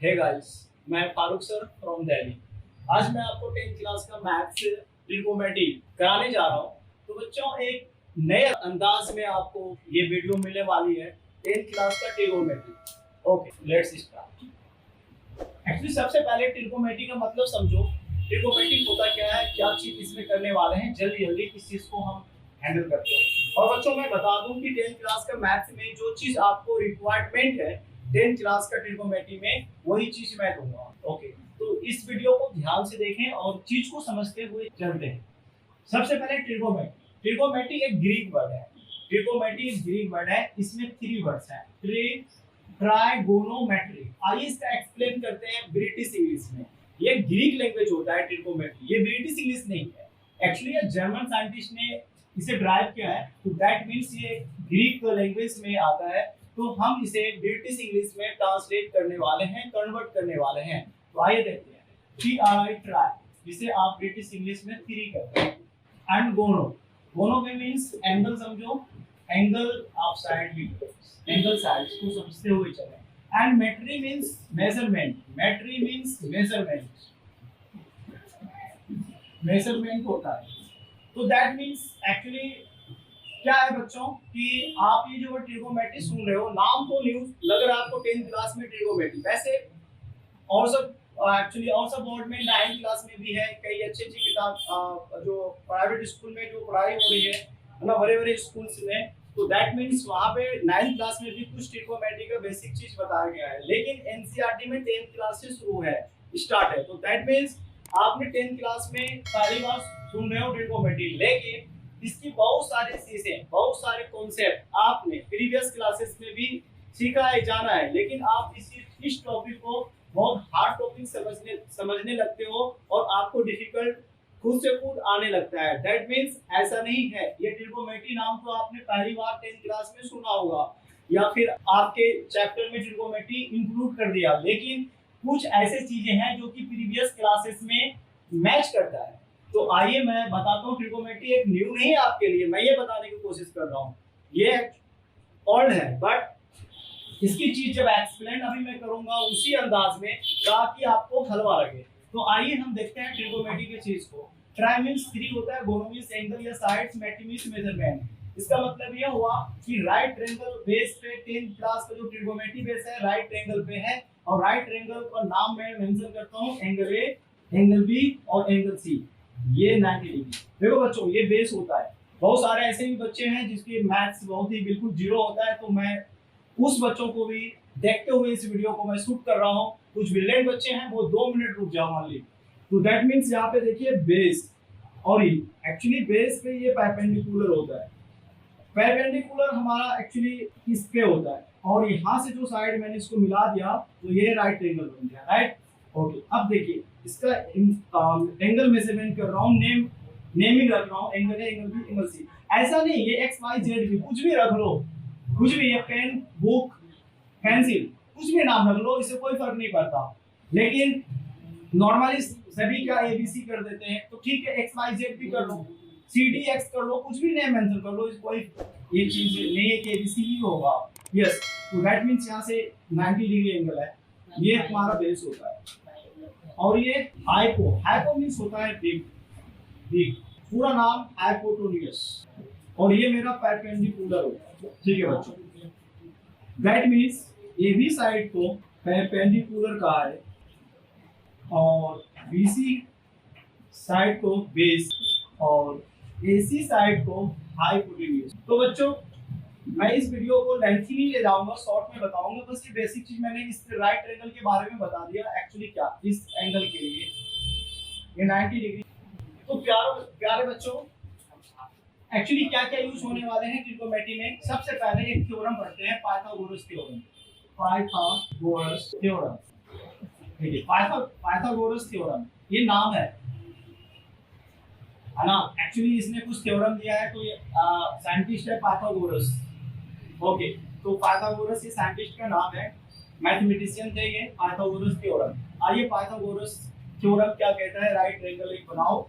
Hey guys, मैं Farooq sir from Delhi. आज मैं आपको 10th क्लास का मैथ्स ट्रिगोनोमेट्री कराने जा रहा हूँ। तो बच्चों, एक नए अंदाज में आपको ये वीडियो मिलने वाली है 10th क्लास का trigonometry. Okay, let's start. Actually सबसे पहले ट्रिगोनोमेट्री का मतलब समझो। ट्रिगोनोमेट्री होता क्या है, क्या चीज इसमें करने वाले हैं, जल्दी जल्दी इस चीज को हम हैंडल करते हैं। और बच्चों, मैं बता दूं कि 10th क्लास का मैथ्स में जो चीज आपको रिक्वायरमेंट है 10th क्लास का ट्रिगोनोमेट्री में, वही चीज मैं दूंगा। ओके, तो इस वीडियो को ध्यान से देखें और चीज को समझते हुए चलते हैं। सबसे पहले ट्रिगोनोमेट्री। ट्रिगोनोमेट्री एक ग्रीक वर्ड है। ट्रिगोनोमेट्री एक ग्रीक वर्ड है। इसमें 3 वर्ड्स हैं, ट्राइगोनोमेट्री। आइए इसका एक्सप्लेन करते हैं ब्रिटिश इंग्लिश में। ये ग्रीक लैंग्वेज होता है ट्रिगोनोमेट्री, ये ब्रिटिश इंग्लिश नहीं है। एक्चुअली ये जर्मन साइंटिस्ट ने इसे ड्राइव किया है, तो दैट मींस ये ग्रीक लैंग्वेज में आता है, तो हम इसे ब्रिटिश इंग्लिश में ट्रांसलेट करने वाले हैं, कन्वर्ट करने वाले हैं। तो आइए देखते हैं। TRI ट्राई, जिसे आप ब्रिटिश इंग्लिश में 3 कहते हैं। एंड गोनो, गोनो में मींस एंगल, समझो एंगल ऑफ साइड भी, एंगल साइड को समझते हुए चलें। एंड मेट्री मींस मेजरमेंट, मेट्री मींस मेजरमेंट, मेजरमेंट होता है। तो दैट मींस एक्चुअली क्या है बच्चों कि आप ये जो ट्रिगोनोमेट्री सुन रहे हो, नाम तो न्यू लग रहा है आपको 10th क्लास में ट्रिगोनोमेट्री, वैसे और सब एक्चुअली और सब बोर्ड में 9th क्लास में भी है। कई अच्छी अच्छी किताब जो प्राइवेट स्कूल में जो पढ़ाई हो रही है ना, बड़े बड़े स्कूल्स में, तो दैट मींस वहाँ पे 9th क्लास में भी कुछ ट्रिगोनोमेट्री का बेसिक चीज बताया गया है। लेकिन एनसीईआरटी में 10th क्लास से शुरू है, स्टार्ट है। तो दैट मींस आपने 10th क्लास में पहली बार सुन रहे हो ट्रिगोनोमेट्री, लेकिन इसकी बहुत सारी चीजें, बहुत सारे कॉन्सेप्ट आपने प्रीवियस क्लासेस में भी सीखा है, जाना है, लेकिन आप इस टॉपिक को बहुत हार्ड टॉपिक समझने लगते हो और आपको डिफिकल्ट खुद से खुद आने लगता है। दैट मींस ऐसा नहीं है। ये ट्रिगोनोमेट्री नाम तो आपने पहली बार 10th क्लास में सुना होगा, या फिर आपके चैप्टर में ट्रिगोनोमेट्री इंक्लूड कर दिया, लेकिन कुछ ऐसे चीजें हैं जो कि प्रीवियस क्लासेस में मैच करता है। तो आइए मैं बताता हूँ। ट्रिगोनोमेट्री एक न्यू नहीं है आपके लिए, मैं ये बताने की कोशिश कर रहा हूँ, ये ओल्ड है, बट इसकी चीज जब एक्सप्लेन अभी मैं करूंगा उसी अंदाज में, ताकि आपको हलवा लगे। तो आइए हम देखते हैं ट्रिगोनोमेट्री की चीज को। ट्राई मींस 3 होता है, गोनो मींस एंगल या साइड्स, मेट्री मींस मेजरमेंट। इसका मतलब ये हुआ कि राइट ट्रायंगल बेस पे 10th क्लास का जो ट्रिगोनोमेट्री बेस है राइट ट्रायंगल पे है, और राइट ट्रायंगल का नाम मैं मेंशन करता हूं, एंगल ए, एंगल बी और एंगल सी। ये 90 डिग्री। देखो बच्चों, ये बेस होता है। बहुत सारे ऐसे भी बच्चे हैं जिसके मैथ्स बहुत ही बिल्कुल जीरो होता है, तो मैं उस बच्चों को भी देखते हुए इस वीडियो को मैं शूट कर रहा हूँ। कुछ ब्रिलियंट बच्चे हैं, वो 2 मिनट रुक जाओ मान ली। तो दैट मींस यहाँ पे देखिए बेस, और एक्चुअली बेस पे ये परपेंडिकुलर होता है। परपेंडिकुलर हमारा एक्चुअली इस पे होता है, और यहाँ से जो साइड मैंने इसको मिला दिया तो ये राइट ट्रायंगल बन गया, राइट। ओके, अब देखिए इसका एंगल मेजरमेंट कर रहा हूँ, नेमिंग रख रहा हूँ, angle A, angle B, angle C. ऐसा नहीं ये एक्स वाई जेड भी कुछ भी रख लो, कुछ भी, ये पेन, बुक, पेंसिल, कुछ भी नाम रख लो, इससे कोई फर्क नहीं पड़ता। लेकिन नॉर्मली सभी का एबीसी कर देते हैं, तो ठीक है एक्स वाई जेड भी कर लो, सी डी एक्स कर लो, कुछ भी नेम मेंशन कर लो, कोई ये चीज नहीं है कि एबीसी ही होगा। यस, तो दैट मींस यहाँ से 90 डिग्री एंगल है, ये हमारा बेस होता है। और ये हाइपो, हाइपो मींस होता है बिग, बिग, पूरा नाम हाइपोटेन्यूज, और ये मेरा परपेंडिकुलर होता है। ठीक है बच्चों, that means A B side को परपेंडिकुलर कहा है और बीसी साइड को बेस और एसी साइड को हाइपोटेन्यूज। तो बच्चों, मैं इस वीडियो को लेंथी नहीं ले जाऊंगा, शॉर्ट में बताऊंगा। बस ये बेसिक चीज मैंने इस राइट एंगल के बारे में बता दिया। एक्चुअली क्या इस एंगल के लिए ये 90 डिग्री। तो प्यारे बच्चों, एक्चुअली क्या क्या यूज होने वाले हैं ट्रिगोनोमेट्री में। सबसे पहले एक थ्योरम पढ़ते हैं, पाइथागोरस थ्योरम। पाइथागोरस थ्योरम, ठीक है, पाइथागोरस थ्योरम, ये नाम है ना। एक्चुअली इसने कुछ थ्योरम दिया है, तो ये साइंटिस्ट है पाइथागोरस। ओके, तो पाइथागोरस ये साइंटिस्ट का नाम है, मैथमेटिशियन थे ये। पाइथागोरस थ्योरम, आइए पाइथागोरस थ्योरम क्या कहता है। राइट ट्रायंगल एक बनाओ,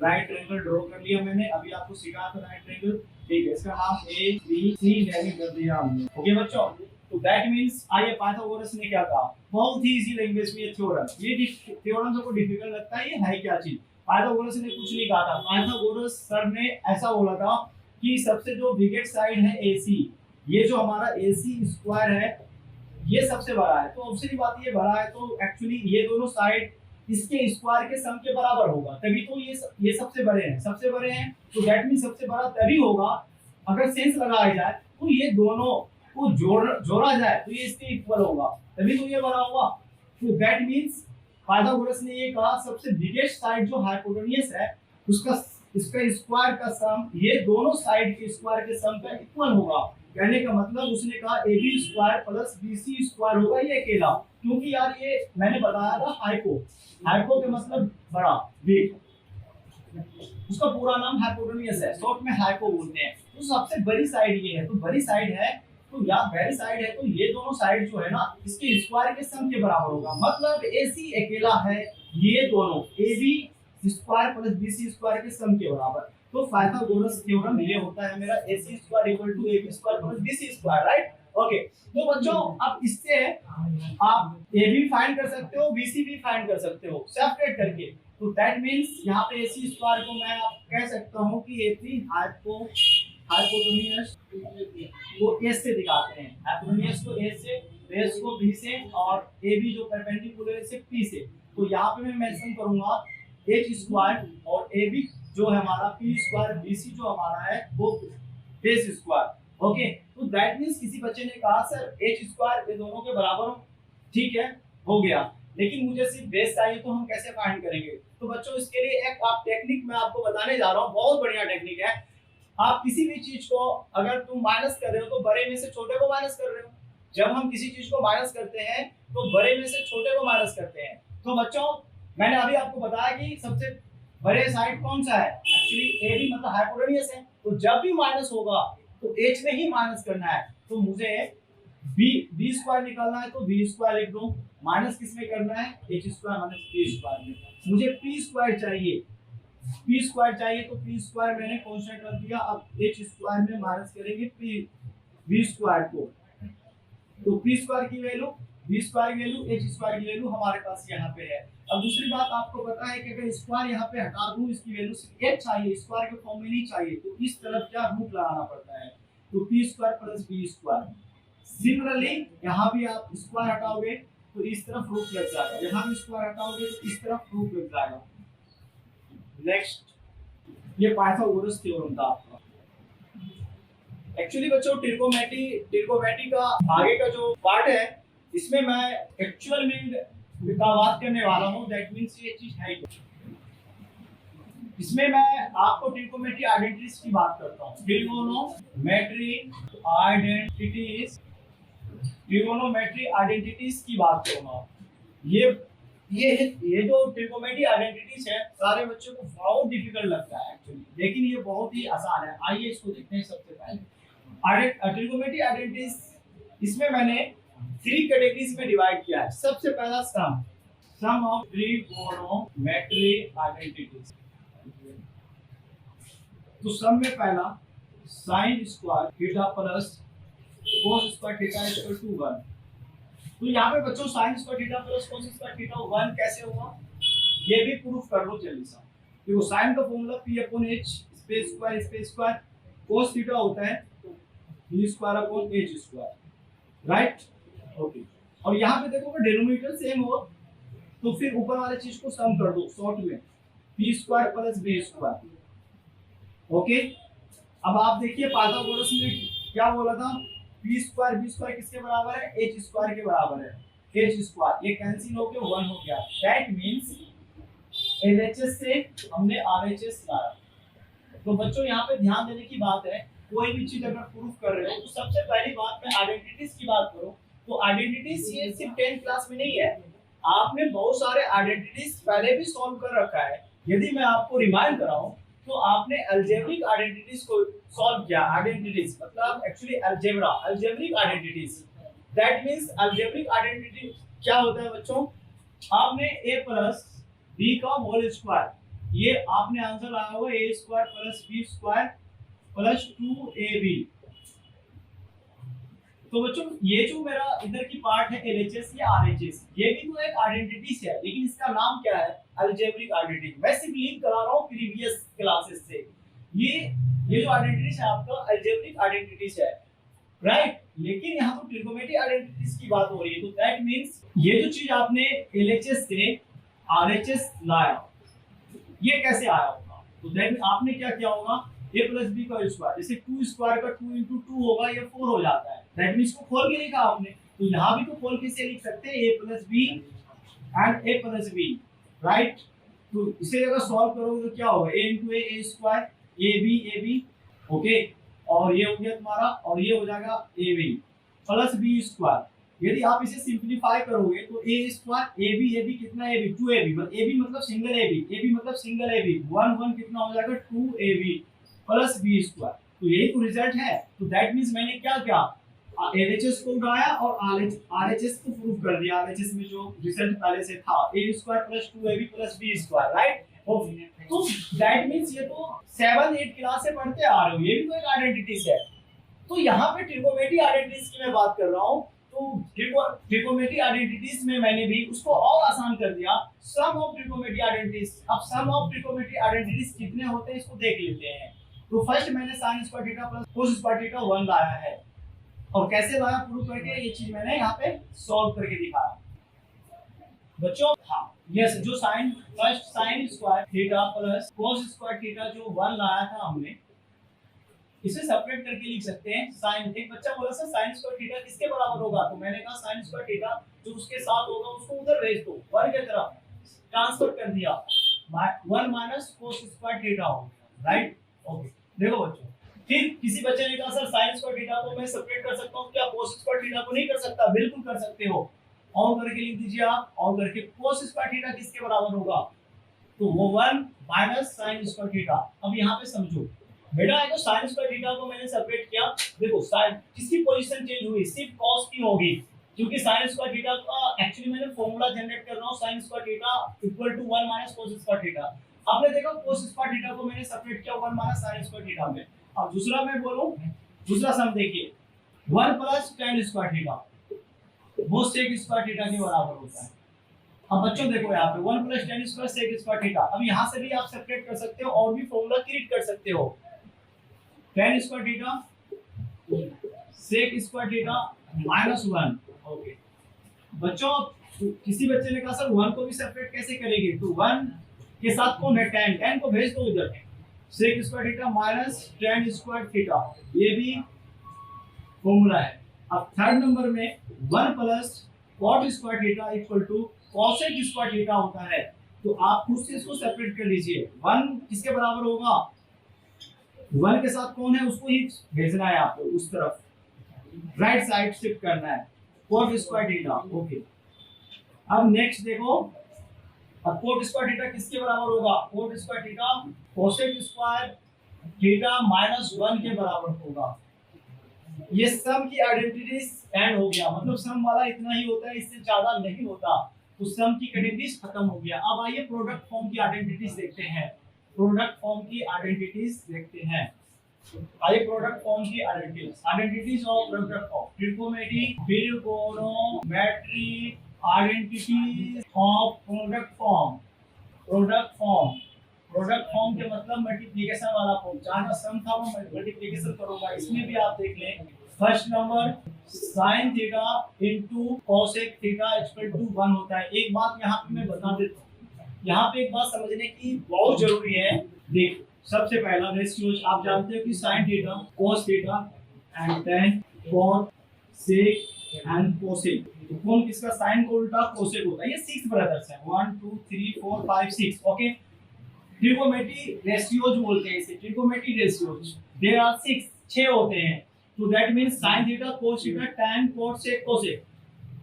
राइट ट्रायंगल ड्रॉ कर लिया मैंने, अभी आपको सिखा था राइट ट्रायंगल, ठीक है। इसका नाम ए बी सी नेमिंग कर दिया हमने। ओके बच्चों, तो दैट मींस आइए पाइथागोरस ने क्या कहा, बहुत ही इजी लैंग्वेज में ये थ्योरम, ये थ्योरम सबको डिफिकल्ट लगता है, ये है क्या चीज। पाइथागोरस ने कुछ नहीं कहा था, पाइथागोरस सर ने ऐसा बोला था कि सबसे जो बिगेस्ट साइड है AC, ये जो हमारा AC स्क्वायर है ये सबसे बड़ा है, तो ऑब्वियसली बात ये बड़ा है तो एक्चुअली ये दोनों साइड इसके स्क्वायर के सम के बराबर होगा, तभी तो ये सबसे बड़े हैं, सबसे बड़े हैं तो दैट मीन सबसे बड़ा तभी होगा अगर सेंस लगाया जाए तो ये दोनों को जोड़ा जाए तो ये इसके इक्वल होगा, तभी तो ये बड़ा होगा। तो दैट मींस पाइथागोरस ने ये कहा सबसे बिगेस्ट साइड जो हाइपोटेन्यूस है उसका इसका स्क्वायर का सम ये दोनों साइड के स्क्वायर के सम का इक्वल होगा। कहने का मतलब उसने कहा AB square plus BC square होगा ये अकेला, क्योंकि यार ये मैंने बताया था हाइपो के मतलब बड़ा, बिग, उसका पूरा नाम हाइपोटेन्यूस है, शॉर्ट में हाइपो बोलते हैं। तो सबसे बड़ी साइड ये है, तो बड़ी साइड है तो या बड़ी साइड है तो ये दोनों साइड जो है ना इसके स्क्वायर के सम के बराबर होगा, मतलब AC अकेला है ये दोनों AB square plus BC square के सम के बराबर। तो पाइथागोरस थ्योरम ये होता है मेरा AC square equal to AB square plus BC square, right. Okay, तो बच्चों अब इससे आप AB फाइंड कर सकते हो, BC भी फाइंड कर सकते हो सेपरेट करके। तो दैट मींस यहाँ पे AC स्क्वायर को मैं आप कह सकता हूँ कि AC हाइपोटेन्यूस को S से दिखाते हैं, हाइपोटेन्यूस को S से, बेस को B से और AB जो परपेंडिकुलर है P से। तो यहाँ पे मैं मेंशन करूंगा H स्क्वायर और AB जो है हमारा P स्क्वायर, BC जो हमारा है वो बेस स्क्वायर। ओके, तो दैट मींस किसी बच्चे ने कहा सर H स्क्वायर ये दोनों के बराबर हो, ठीक है हो गया, लेकिन मुझे सिर्फ बेस चाहिए तो हम कैसे फाइंड करेंगे। तो बच्चों इसके लिए एक आप टेक्निक मैं आपको बताने जा रहा हूँ, बहुत बढ़िया टेक्निक है। आप किसी भी चीज को अगर तुम माइनस कर रहे हो तो बड़े में से छोटे को माइनस कर रहे हो, जब हम किसी चीज को माइनस करते हैं तो बड़े में से छोटे को माइनस करते हैं। तो बच्चों मैंने अभी आपको बताया कि सबसे बड़े साइड कौन सा है, एक्चुअली AB मतलब हाइपोटेन्यूस है, तो जब भी माइनस होगा तो H में ही माइनस करना है। तो मुझे B स्क्वायर निकालना है तो B स्क्वायर लिख दूं, माइनस किस में करना है H square minus P square में। मुझे P स्क्वायर चाहिए, P स्क्वायर चाहिए तो P स्क्वायर मैंने कांस्टेंट रख दिया, अब H स्क्वायर में माइनस करेंगे B स्क्वायर को, तो P स्क्वायर की वैल्यू, B स्क्वायर की वैल्यू, H स्क्वायर की वैल्यू हमारे पास यहाँ पे है। अब दूसरी बात आपको पता है कि अगर स्क्वायर यहाँ पे हटा दूं इसकी वैल्यू सिर्फ H चाहिए, स्क्वायर के फॉर्म में नहीं चाहिए, तो इस तरफ क्या रूट लगाना पड़ता है, तो P square plus B square. Similarly यहाँ भी आप स्क्वायर हटाओगे तो इस तरफ रूट लग जाएगा, यहाँ भी स्क्वायर हटाओगे तो इस तरफ रूट लग जाएगा। नेक्स्ट, ये पाइथागोरस थ्योरम था आपका। एक्चुअली बच्चों ट्रिगोनोमेट्री का आगे का जो पार्ट है इसमें मैं एक्चुअल मीन का बात करने वाला हूँ, दैट मींस ये चीज है क्या। इसमें मैं आपको ट्रिगोनोमेट्री आइडेंटिटीज की बात करता हूँ, ट्रिगोनोमेट्री आइडेंटिटीज की बात करूंगा। ये जो ट्रिगोनोमेट्री आइडेंटिटीज है सारे बच्चों को बहुत डिफिकल्ट लगता है एक्चुअली, लेकिन ये बहुत ही आसान है। आइए इसको देखते हैं। सबसे पहले ट्रिगोनोमेट्री आइडेंटिटीज, इसमें मैंने 3 कैटेगरीज में डिवाइड किया है। सबसे पहला सम ऑफ ट्रिगोनोमेट्री आइडेंटिटीज, तो सम में पहला sin square theta plus cos square theta equal to 1। तो यहाँ पे बच्चों sin square theta plus cos square theta 1 कैसे होगा ये भी प्रूफ कर लो जल्दी से। देखो sin का formula p upon h space square, cos theta होता है b square upon h square, right. Okay, और यहाँ पे देखो अगर डिनोमिनेटर सेम हो तो फिर ऊपर वाले चीज को सम कर दो शॉर्ट में, p square plus b square. Okay, अब आप देखिए पाइथागोरस ने क्या बोला था, b स्क्वायर किसके बराबर है, h स्क्वायर के बराबर है, h स्क्वायर ये कैंसिल होके 1 हो गया। दैट मींस LHS से हमने RHS लाया। तो बच्चों यहाँ पे ध्यान देने की बात है, कोई भी चीज अगर प्रूफ कर रहे हो तो सबसे पहली बात मैं आइडेंटिटीज की बात करूं तो आइडेंटिटीज ये सिर्फ 10th क्लास में नहीं है, आपने बहुत सारे आइडेंटिटीज पहले भी सॉल्व कर रखा है। यदि मैं आपको रिमाइंड कराऊं तो आपने अलजेब्रिक आइडेंटिटीज को सॉल्व किया। आइडेंटिटीज मतलब actually algebraic identities, that means algebraic identity क्या होता है बच्चों, आपने a प्लस b का होल स्क्वायर, ये आपने आंसर लाया होगा a square plus b square plus 2ab। तो बच्चों ये जो मेरा इधर की पार्ट है एलएचएस या आरएचएस, ये भी तो एक आइडेंटिटी है, लेकिन इसका नाम क्या है? Algebraic identity. मैं सिर्फ लिंक करा रहा हूँ प्रीवियस क्लासेस से। ये जो आइडेंटिटी है आपका अलजेब्रिक आइडेंटिटी है, राइट। लेकिन यहाँ तो ट्रिगोमेट्रिक आइडेंटिटीज की बात हो रही है, तो दैट मींस ये जो चीज आपने एलएचएस से आरएचएस लाया, ये कैसे आया होगा? तो दैट आपने क्या किया होगा? a प्लस बी का स्क्वायर, जैसे 2 स्क्वायर का 2 into 2 होगा, ये 4 हो जाता है। दैट मींस को खोल के लिखा आपने, तो यहाँ भी तो खोल के से लिख सकते हैं a plus B and a plus B, right. तो इसे अगर सॉल्व करोगे तो क्या होगा? a into a square, a b okay, और ये हो गया तुम्हारा, और ये हो जाएगा a b plus b square. यदि आप इसे सिंपलीफाई करोगे तो a स्क्वायर a b कितना a b 2ab, मतलब a b मतलब सिंगल a b मतलब सिंगल a b 1 1 कितना हो जाएगा 2ab प्लस b स्क्वायर। तो यही तो रिजल्ट है। तो दैट मींस मैंने क्या किया? एलएचएस को उठाया और आरएचएस को प्रूव कर दिया। आरएचएस में जो रिजल्ट पहले से था a square plus 2ab plus b square, right. तो दैट मींस ये तो 7 8 क्लास से पढ़ते आ रहे हो, ये भी तो एक आइडेंटिटीज है। तो यहाँ पे ट्रिगोमेट्रिक आइडेंटिटीज की मैं बात कर रहा हूँ। तो ट्रिगोमेट्रिक आइडेंटिटीज में मैंने भी उसको और आसान कर दिया, सम ऑफ ट्रिगोमेट्रिक आइडेंटिटीज। अब सम ऑफ ट्रिगोमेट्रिक आइडेंटिटीज कितने होते हैं इसको देख लेते हैं। तो फर्स्ट मैंने sin square theta plus cos square theta 1 लाया है, और कैसे लाया प्रूव करके, ये चीज मैंने यहाँ पे सॉल्व करके दिखाया बच्चों। हाँ यस, जो first sin square theta plus cos square theta जो 1 लाया था हमने, इसे सेपरेट करके लिख सकते हैं। sin, एक बच्चा बोला सर sin स्क्वायर थीटा किसके बराबर होगा? तो मैंने कहा sin स्क्वायर थीटा जो उसके साथ होगा उसको उधर भेज दो, 1 की तरफ ट्रांसफर कर दिया, 1 माइनस cos स्क्वायर थीटा हो, राइट। ओके, देखो बच्चों, फिर किसी बच्चे ने कहा सर sin स्क्वायर थीटा को मैं सेपरेट कर सकता हूं क्या? cos स्क्वायर थीटा को नहीं कर सकता? बिल्कुल कर सकते हो। और करके लिख दीजिए आप, और करके cos स्क्वायर थीटा किसके बराबर होगा? तो वो 1 माइनस sin स्क्वायर थीटा। अब यहाँ पे समझो बेटा, है तो sin स्क्वायर थीटा को मैंने सेपरेट किया, देखो sin किसकी पोजीशन चेंज हुई? सिर्फ cos की होगी, क्योंकि sin स्क्वायर थीटा का एक्चुअली मैंने फार्मूला जनरेट कर रहा हूं, sin square theta equal to 1 minus cos square theta. आपने देखा cos स्क्वायर थीटा को मैंने सेपरेट किया 1 माइनस sin स्क्वायर थीटा में। अब दूसरा मैं बोलूं, दूसरा सम देखिए, 1 प्लस tan स्क्वायर थीटा वो sec स्क्वायर थीटा के बराबर होता है। अब बच्चों देखो यहाँ पे 1 plus tan square sec square theta, अब यहाँ से भी आप सेपरेट कर सकते हो और भी फार्मूला क्रिएट कर सकते हो। tan square theta sec square theta minus 1। Okay बच्चों, किसी बच्चे ने कहा सर 1 को भी सेपरेट कैसे करेंगे? तो 1 के साथ कौन है? tan को भेज दो इधर, sec square theta minus tan square theta, ये भी फॉर्मूला है। अब थर्ड नंबर में 1 plus cot square theta equal to cosec square theta होता है। तो आप खुद से इसको सेपरेट कर लीजिए, 1 किसके बराबर होगा? 1 के साथ कौन है उसको ही भेजना है आपको, उस तरफ राइट साइड शिफ्ट करना है, cot स्क्वायर थीटा। ओके, अब नेक्स्ट देखो, अब cot स्क्वायर थीटा किसके बराबर होगा? cot square theta cosec square theta minus 1 के बराबर होगा। ये सम की आइडेंटिटीज एंड हो गया, मतलब सम वाला इतना ही होता है, इससे ज्यादा नहीं होता। तो सम की आइडेंटिटीज खत्म हो गया। अब आइए प्रोडक्ट फॉर्म की आइडेंटिटीज देखते हैं। प्रोडक्ट फॉर्म की आइडेंटिटीज देखते हैं। आइए प्रोडक्ट फॉर्म की identities of product form, trigonometric identities of product form. Product form के मतलब मल्टीप्लिकेशन वाला फॉर्म, जहां सम था वो मल्टीप्लिकेशन करूंगा। इसमें भी आप देख लें, first number sin theta into cosec theta equal to 1 होता है। एक बात यहाँ पे मैं बता देता हूँ, यहाँ पे एक बात समझने की बहुत जरूरी है। देख, सबसे पहला रेशियोज आप जानते हो कि sin theta cos theta and tan cot sec and cosec। तो कौन किसका sin को उल्टा cosec होता है? ये 6 ब्रदर्स हैं, 1 2 3 4 5 6। ओके, ट्रिगोमेट्री रेशियोज बोलते हैं इसे, ट्रिगोमेट्री रेशियोज। देयर आर 6 होते हैं। तो that means sin theta cos theta tan cot sec cosec,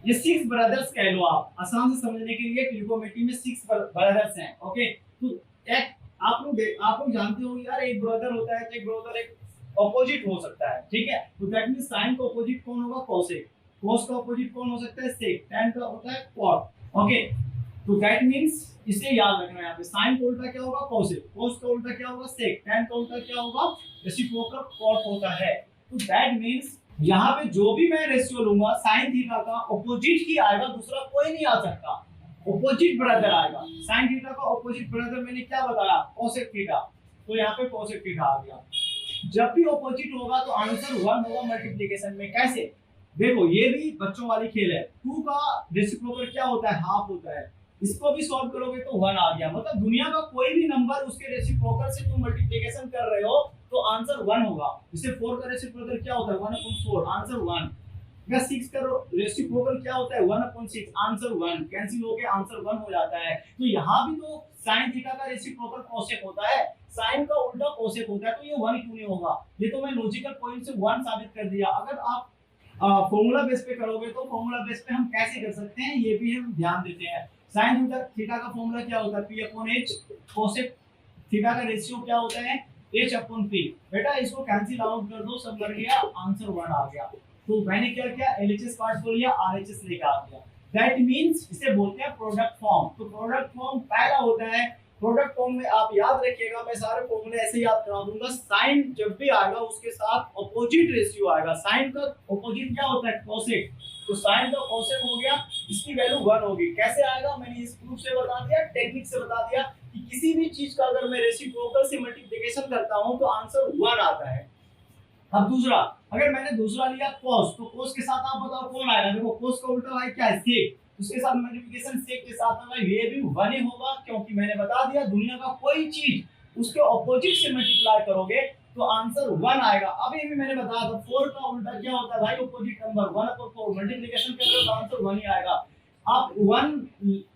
ये 6 ब्रदर्स कह लो आप, आसान से समझने के लिए। ट्रिगोमेट्री में 6 ब्रदर्स हैं। ओके, तो एक आप लोग जानते हो यार, एक ब्रदर होता है तो एक ब्रदर एक ऑपोजिट हो सकता है, ठीक है। तो दैट मींस sin का ऑपोजिट कौन होगा? cosec। cos का ऑपोजिट कौन हो सकता है? sec। tan का होता है cot। ओके, तो दैट मींस इसे याद रखना है। यहाँ पे sin का उल्टा क्या होगा? cosec। cos का उल्टा क्या होगा? sec। tan का उल्टा क्या होगा? रेसिप्रोकल cot होता है। तो दैट मींस यहाँ पे जो भी मैं रेशियो लूंगा साइन थीटा का ऑपोजिट ही आएगा, दूसरा कोई नहीं आ सकता, ऑपोजिट ब्रदर आएगा। साइन थीटा का ऑपोजिट ब्रदर मैंने क्या बताया, कोसेक थीटा, तो यहाँ पे कोसेक थीटा आ गया। जब भी ऑपोजिट होगा तो आंसर 1 होगा मल्टीप्लिकेशन में। कैसे, देखो ये भी बच्चों वाली खेल है, 2 का रेसिप्रोकल क्या होता है, हाफ होता है, इसको भी सॉल्व करोगे तो 1 आ गया। मतलब दुनिया का कोई भी नंबर उसके रेसिप्रोकल से तुम मल्टीप्लिकेशन कर रहे हो तो आंसर 1 होगा। जैसे 4 का रेसिप्रोकल क्या होता है, 1/4, आंसर 1। या 6 का रेसिप्रोकल क्या होता है, 1/6, आंसर 1। कैंसिल होके आंसर 1 हो जाता है। तो यहाँ भी तो साइन थीटा का रेसिप्रोकल कोसेक होता है, साइन का उल्टा कोसेक होता है, तो ये 1 क्यों नहीं होगा। ये तो मैं लॉजिकल पॉइंट से 1 साबित कर दिया। अगर आप फॉर्मूला बेस पे करोगे तो फॉर्मूला बेस पे हम कैसे कर सकते हैं ये भी हम ध्यान देते हैं। साइन थीटा का फॉर्मूला क्या होता है, p/h। कोसेक थीटा का रेशियो क्या होता है, h/p। बेटा इसको कैंसिल आउट कर दो, सब कर गया, आंसर 1 आ गया। तो मैंने क्या किया, LHS काट लिया, RHS लेके आ गया। दैट मींस इसे बोलते हैं प्रोडक्ट फॉर्म। तो प्रोडक्ट फॉर्म पहला होता है, प्रोडक्ट फॉर्म में आप याद रखिएगा, मैं सारे फॉर्मूले ऐसे याद करा दूंगा। साइन जब भी आएगा उसके साथ ऑपोजिट रेशियो आएगा। साइन का ऑपोजिट क्या होता है, कोसेक, तो साइन का कोसेक हो गया, इसकी वैल्यू 1 होगी। कैसे आएगा, मैंने इस प्रूफ से बता दिया, टेक्निक से बता दिया कि किसी भी चीज का अगर मैं रेसिप्रोकल से मल्टीप्लिकेशन करता हूं तो आंसर 1 आता है। अब दूसरा, अगर मैंने दूसरा लिया cos, तो cos के साथ आप बताओ कौन आएगा। देखो cos का उल्टा भाई क्या है, sec, उसके साथ मल्टीप्लिकेशन sec के साथ में ये भी 1 ही होगा, क्योंकि मैंने बता दिया दुनिया का कोई चीज उसके ऑपोजिट से मल्टीप्लाई करोगे तो आंसर 1 आएगा। अभी भी मैंने बताया था 4 का उल्टा क्या होता है भाई, ऑपोजिट नंबर, 1/4, मल्टीप्लिकेशन कर रहे हो तो आंसर 1 ही आएगा। आप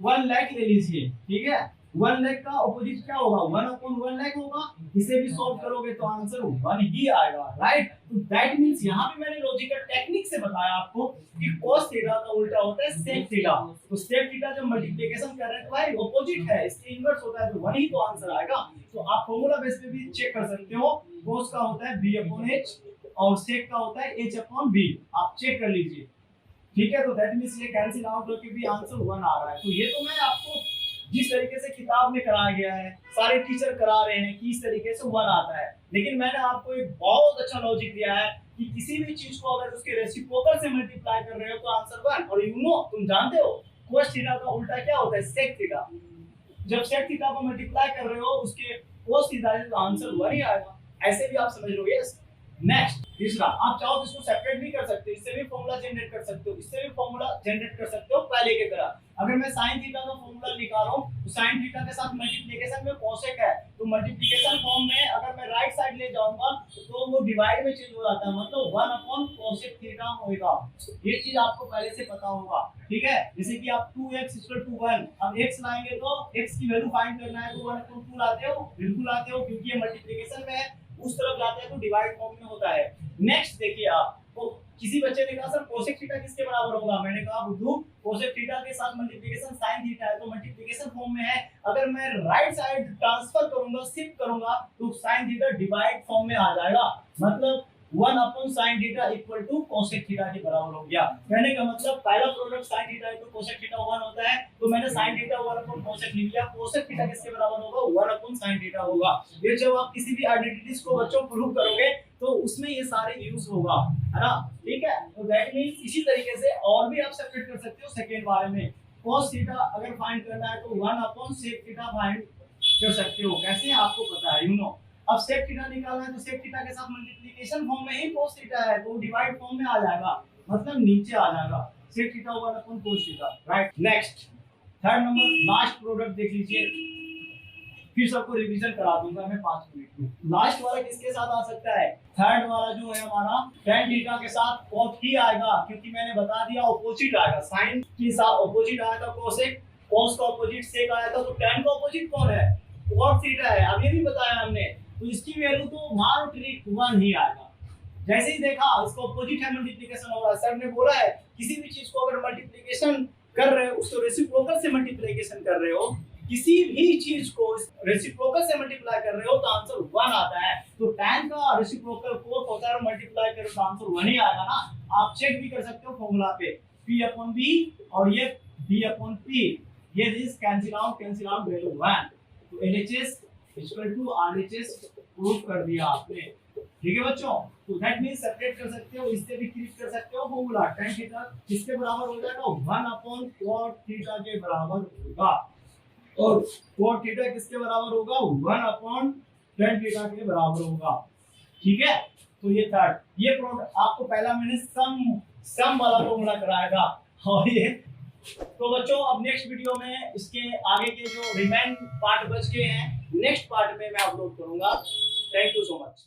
1 लाख ले लीजिए, ठीक है, 1 लाख का ऑपोजिट क्या होगा, 1/1 लाख होगा। इसे भी सॉल्व करोगे तो आंसर 1 ही आएगा, राइट। तो दैट मींस यहाँ पे मैंने लॉजिकल टेक्निक से बताया आपको कि cos थीटा का उल्टा होता है sec थीटा। तो sec थीटा जब मल्टीप्लिकेशन कर रहे हैं तो भाई ऑपोजिट है, इसके इनवर्स होता है, तो 1 ही तो आंसर आएगा। तो आप फॉर्मूला बेस पे भी चेक कर सकते हो, cos का होता है b/h और sec का होता है h/b, आप चेक कर लीजिए, ठीक है। तो दैट मींस ये कैंसिल आउट होके भी आंसर 1 आ रहा है। तो ये तो मैं आपको जिस तरीके से किताब में कराया गया है, सारे टीचर करा रहे हैं कि इस तरीके से 1 आता है, लेकिन मैंने आपको एक बहुत अच्छा लॉजिक दिया है कि किसी भी चीज को अगर उसके रेसिप्रोकल से मल्टीप्लाई कर रहे हो तो आंसर 1। और यू नो, तुम जानते हो cos थीटा का उल्टा क्या होता है, sec थीटा। जब sec थीटा को मल्टीप्लाई कर रहे हो उसके cos थीटा से तो आंसर 1 ही आएगा। ऐसे भी आप समझ लोगे। नेक्स्ट तीसरा, आप चाहो तो इसको सेपरेट भी कर सकते हो, इससे भी फॉर्मूला जनरेट कर सकते हो, इससे भी फॉर्मूला जनरेट कर सकते हो पहले की तरह। अगर मैं sin थीटा का फॉर्मूला निकाल रहा हूं तो sin थीटा के साथ मल्टीप्लिकेशन में कोसेक है, तो मल्टीप्लिकेशन फॉर्म में अगर मैं राइट साइड ले जाऊंगा तो वो डिवाइड में चेंज हो जाता है, मतलब 1/कोसेक थीटा होगा। ये चीज आपको पहले से पता होगा, ठीक है। जैसे कि आप 2x = 1, अब x लाएंगे तो x की वैल्यू फाइंड करना है तो 1/2 लाते हो, बिल्कुल आते हो, क्योंकि ये मल्टीप्लिकेशन में है, उस तरफ जाते हैं तो डिवाइड फॉर्म में होता है। नेक्स्ट देखिए आप, तो किसी बच्चे ने कहा सर कोसेक थीटा किसके बराबर होगा, मैंने कहा बुद्धू कोसेक थीटा के साथ मल्टीप्लिकेशन sin थीटा है तो मल्टीप्लिकेशन फॉर्म में है, अगर मैं राइट साइड ट्रांसफर करूंगा, शिफ्ट करूंगा तो sin थीटा डिवाइड फॉर्म में आ जाएगा, मतलब 1/sin थीटा = कोसेक थीटा के बराबर हो गया। कहने का मतलब पहला product sin theta = cosec theta 1 होता है, तो मैंने sin थीटा 1/कोसेक लिख लिया, कोसेक थीटा किसके बराबर होगा, 1/sin थीटा होगा। ये जब आप किसी भी आइडेंटिटीज को बच्चों प्रूव करोगे तो उसमें ये सारे यूज होगा, है ना, ठीक है। तो दैट मींस इसी तरीके से और भी आप सेपरेट कर सकते हो सेकंड बारे में। cos थीटा अगर फाइंड करना है तो 1/sec थीटा फाइंड कर सकते हो, कैसे आपको पता है, यू नो। अब sec थीटा निकालना है तो sec थीटा के साथ मल्टीप्लिकेशन फॉर्म में ही cos थीटा है तो डिवाइड फॉर्म में आ जाएगा, मतलब नीचे आ जाएगा, sec theta 1/cos theta, right. Next third number, last product देख लीजिए, फिर सबको रिवीजन करा दूंगा मैं 5 मिनट में। लास्ट वाला किसके साथ आ सकता है, थर्ड वाला जो है हमारा tan थीटा के साथ cot ही आएगा, क्योंकि मैंने बता दिया ऑपोजिट आएगा, sin के साथ ऑपोजिट आया था cosec, cos का ऑपोजिट sec आया था, तो tan का ऑपोजिट कौन है, cot थीटा है, अभी भी बताया हमने। तो इसकी वैल्यू तो मारो ट्रिक 1 ही आएगा। जैसे ही देखा इसको ऑपोजिट है, मल्टीप्लिकेशन हो रहा है, सर ने बोला है किसी भी चीज को अगर मल्टीप्लिकेशन कर रहे हो उसको रेसिप्रोकल से मल्टीप्लिकेशन कर रहे हो, किसी भी चीज को रेसिप्रोकल से मल्टीप्लाई कर रहे हो तो आंसर 1 आता है। तो tan का रेसिप्रोकल कोट होता है और मल्टीप्लाई करो तो आंसर 1 ही आएगा ना। आप चेक भी कर सकते हो फॉर्मूला पे, p/b और ये b/p, ये दिस कैंसिल आउट वैल्यू 1, तो LHS = RHS प्रूव कर दिया आपने। ठीक है बच्चों, तो दैट मींस सेपरेट कर सकते हो, इससे भी क्रिएट कर सकते हो फॉर्मूला tan थीटा किसके बराबर हो जाएगा 1 cot थीटा के बराबर होगा, और cot थीटा किसके बराबर होगा 1 tan थीटा के बराबर होगा। ठीक है, तो ये थर्ड, ये प्रोडक्ट आपको पहला मैंने सम वाला फॉर्मूला कराया था, और ये तो बच्चों अब नेक्स्ट वीडियो में इसके आगे के जो रिमेन पार्ट बच गए हैं नेक्स्ट पार्ट में मैं अपलोड करूंगा। Thank you so much.